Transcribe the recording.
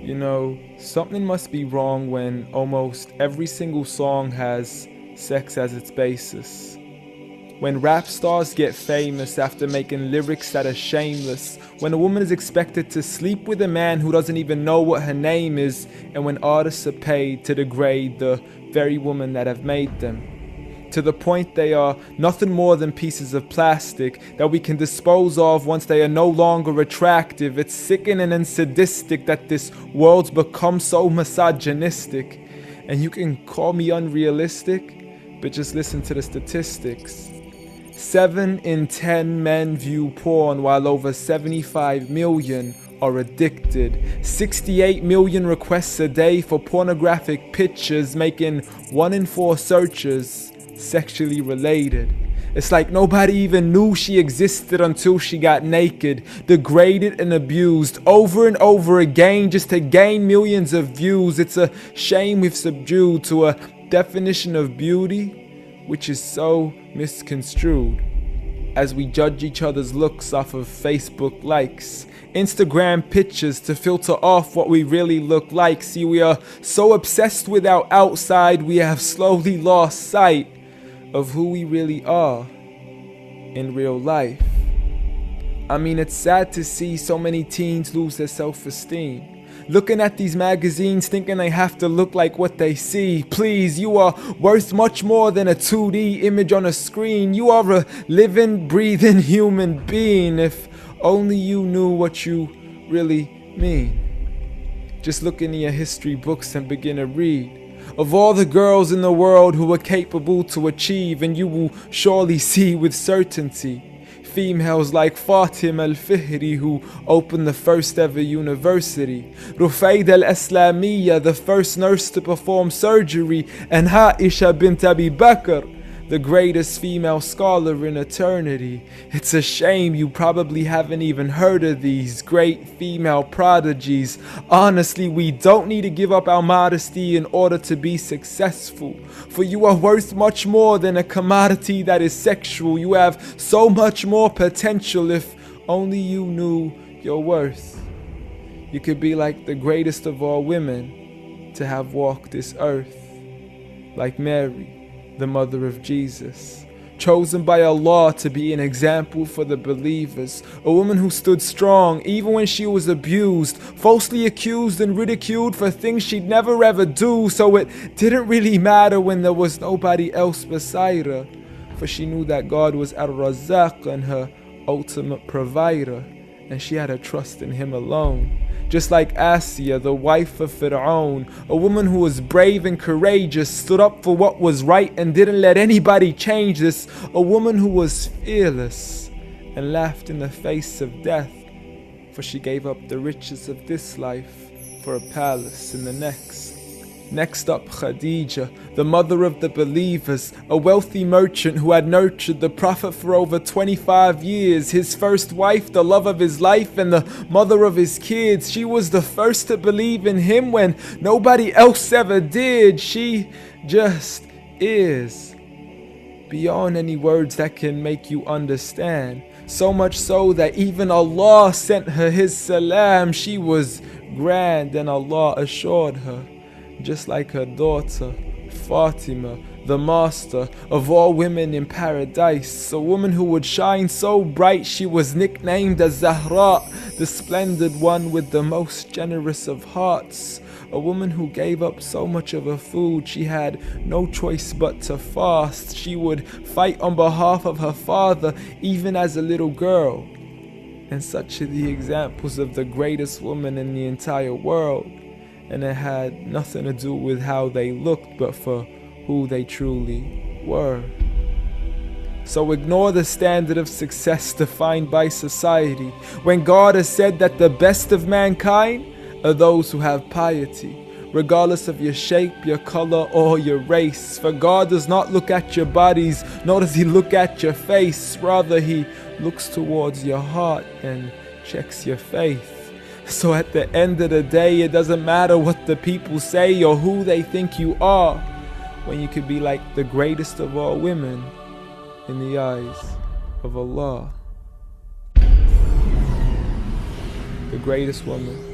You know, something must be wrong when almost every single song has sex as its basis. When rap stars get famous after making lyrics that are shameless. When a woman is expected to sleep with a man who doesn't even know what her name is. And when artists are paid to degrade the very women that have made them. To the point they are nothing more than pieces of plastic that we can dispose of once they are no longer attractive. It's sickening and sadistic that this world's become so misogynistic. And you can call me unrealistic, but just listen to the statistics. 7 in 10 men view porn while over 75 million are addicted. 68 million requests a day for pornographic pictures, making 1 in 4 searches sexually related. It's like nobody even knew she existed until she got naked, degraded and abused over and over again just to gain millions of views. It's a shame we've subdued to a definition of beauty which is so misconstrued. As we judge each other's looks off of Facebook likes, Instagram pictures to filter off what we really look like. See, we are so obsessed with our outside, we have slowly lost sight of who we really are in real life. I mean, it's sad to see so many teens lose their self-esteem. Looking at these magazines thinking they have to look like what they see. Please, you are worth much more than a 2D image on a screen. You are a living, breathing human being. If only you knew what you really mean. Just look into your history books and begin to read of all the girls in the world who were capable to achieve, and you will surely see with certainty females like Fatima al-Fihri, who opened the first ever university, Rufaida al-Islamiyya, the first nurse to perform surgery, and Aisha bint Abi Bakr, the greatest female scholar in eternity. It's a shame you probably haven't even heard of these great female prodigies. Honestly, we don't need to give up our modesty in order to be successful. For you are worth much more than a commodity that is sexual. You have so much more potential if only you knew your worth. You could be like the greatest of all women to have walked this earth, like Mary, the mother of Jesus, chosen by Allah to be an example for the believers, a woman who stood strong even when she was abused, falsely accused and ridiculed for things she'd never ever do, so it didn't really matter when there was nobody else beside her, for she knew that God was Ar-Razzaq and her ultimate provider, and she had a trust in Him alone. Just like Asiya, the wife of Fir'aun, a woman who was brave and courageous, stood up for what was right and didn't let anybody change this, a woman who was fearless and laughed in the face of death, for she gave up the riches of this life for a palace in the next. Next up, Khadija, the mother of the believers, a wealthy merchant who had nurtured the Prophet for over 25 years, his first wife, the love of his life, and the mother of his kids. She was the first to believe in him when nobody else ever did. She just is, beyond any words that can make you understand. So much so that even Allah sent her His salam. She was grand and Allah assured her, just like her daughter, Fatima, the master of all women in paradise, a woman who would shine so bright she was nicknamed as Zahra, the splendid one with the most generous of hearts, a woman who gave up so much of her food she had no choice but to fast. She would fight on behalf of her father even as a little girl. And such are the examples of the greatest woman in the entire world. And it had nothing to do with how they looked, but for who they truly were. So ignore the standard of success defined by society, when God has said that the best of mankind are those who have piety, regardless of your shape, your color, or your race. For God does not look at your bodies, nor does He look at your face. Rather, He looks towards your heart and checks your faith. So at the end of the day, it doesn't matter what the people say or who they think you are, when you could be like the greatest of all women in the eyes of Allah. The greatest woman